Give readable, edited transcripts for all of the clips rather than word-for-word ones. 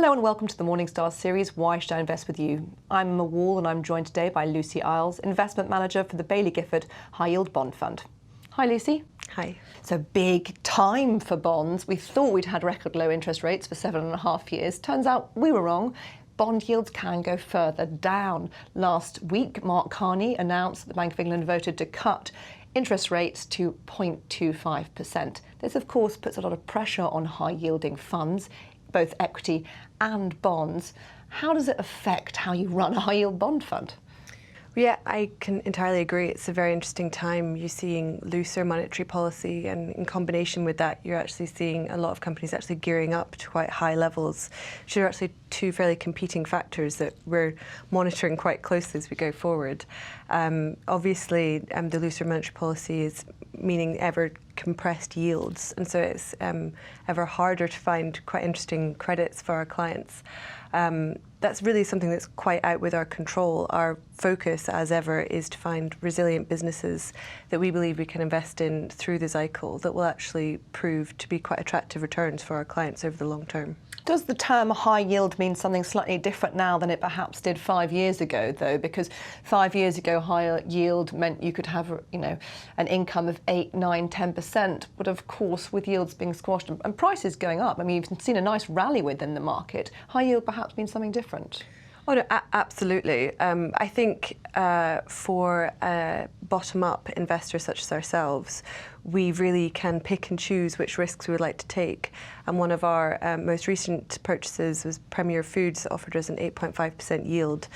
Hello and welcome to the Morningstar series, Why Should I Invest With You? I'm Emma Wall and I'm joined today by Lucy Isles, Investment Manager for the Baillie Gifford High Yield Bond Fund. Hi Lucy. Hi. So big time for bonds. We thought we'd had record low interest rates for 7.5 years. Turns out we were wrong. Bond yields can go further down. Last week, Mark Carney announced that the Bank of England voted to cut interest rates to 0.25%. This, of course, puts a lot of pressure on high-yielding funds, both equity and bonds. How does it affect how you run a high-yield bond fund? Yeah, I can entirely agree. It's a very interesting time. You're seeing looser monetary policy, and in combination with that, you're actually seeing a lot of companies actually gearing up to quite high levels, which are actually two fairly competing factors that we're monitoring quite closely as we go forward. Obviously, the looser monetary policy is meaning ever compressed yields, and so it's ever harder to find quite interesting credits for our clients. That's really something that's quite out with our control. Our focus, as ever, is to find resilient businesses that we believe we can invest in through the cycle that will actually prove to be quite attractive returns for our clients over the long term. Does the term high yield mean something slightly different now than it perhaps did 5 years ago, though? Because 5 years ago, higher yield meant you could have, an income of 8, 9, 10%. But of course, with yields being squashed and prices going up, you've seen a nice rally within the market. High yield perhaps means something different. Oh, no, absolutely. I think for bottom-up investors such as ourselves, we really can pick and choose which risks we would like to take. And one of our most recent purchases was Premier Foods, that offered us an 8.5% yield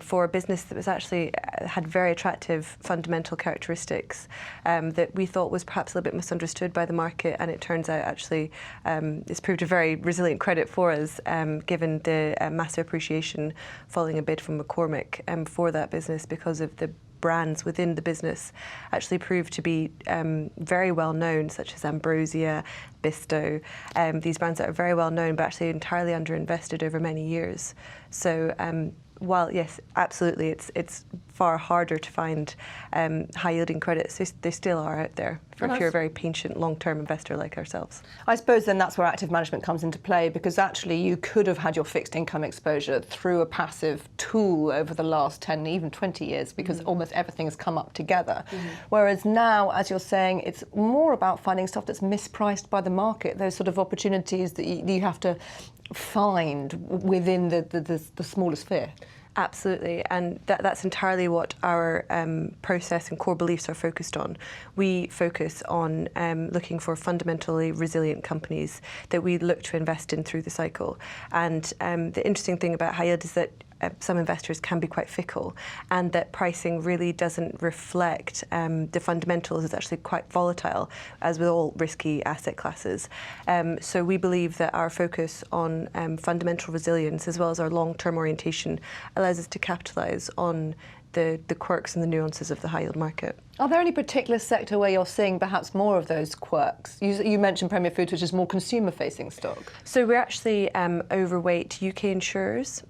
for a business that was actually had very attractive fundamental characteristics that we thought was perhaps a little bit misunderstood by the market. And it turns out actually it's proved a very resilient credit for us, given the massive appreciation following a bid from McCormick for that business, because of the brands within the business actually proved to be very well known, such as Ambrosia, Bisto, these brands that are very well known but actually entirely underinvested over many years. So while yes, absolutely, it's far harder to find high-yielding credits, they still are out there if you're a very patient, long-term investor like ourselves. I suppose then that's where active management comes into play, because actually you could have had your fixed income exposure through a passive tool over the last 10, even 20 years, because almost everything has come up together. Whereas now, as you're saying, it's more about finding stuff that's mispriced by the market, those sort of opportunities that you have to find within the smaller sphere. Absolutely, and that's entirely what our process and core beliefs are focused on. We focus on looking for fundamentally resilient companies that we look to invest in through the cycle. And the interesting thing about high yield is that some investors can be quite fickle, and that pricing really doesn't reflect the fundamentals. It's actually quite volatile, as with all risky asset classes. So we believe that our focus on fundamental resilience, as well as our long-term orientation, allows us to capitalise on the quirks and the nuances of the high-yield market. Are there any particular sector where you're seeing perhaps more of those quirks? You mentioned Premier Foods, which is more consumer-facing stock. So we're actually overweight UK insurers.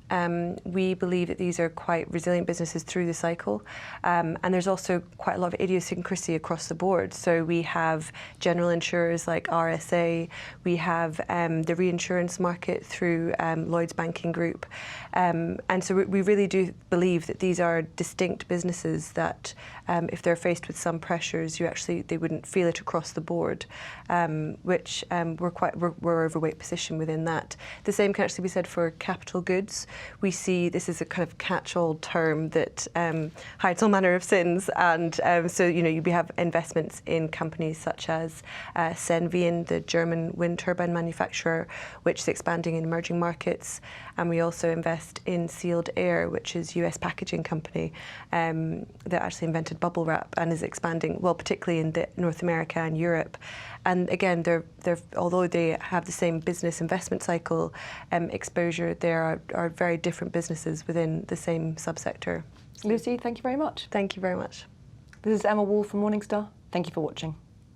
We believe that these are quite resilient businesses through the cycle. And there's also quite a lot of idiosyncrasy across the board. So we have general insurers like RSA. We have the reinsurance market through Lloyds Banking Group. And so we really do believe that these are distinct businesses that if they're faced with some pressures, they wouldn't feel it across the board, which we're overweight position within that. The same can actually be said for capital goods. We see this is a kind of catch-all term that hides all manner of sins, and so you have investments in companies such as Senvion, the German wind turbine manufacturer, which is expanding in emerging markets, and we also invest in Sealed Air, which is US packaging company that actually invented bubble wrap and is expanding, well, particularly in North America and Europe. And again, they're although they have the same business investment cycle exposure, they are very different businesses within the same subsector. Lucy, thank you very much. Thank you very much. This is Emma Wall from Morningstar. Thank you for watching.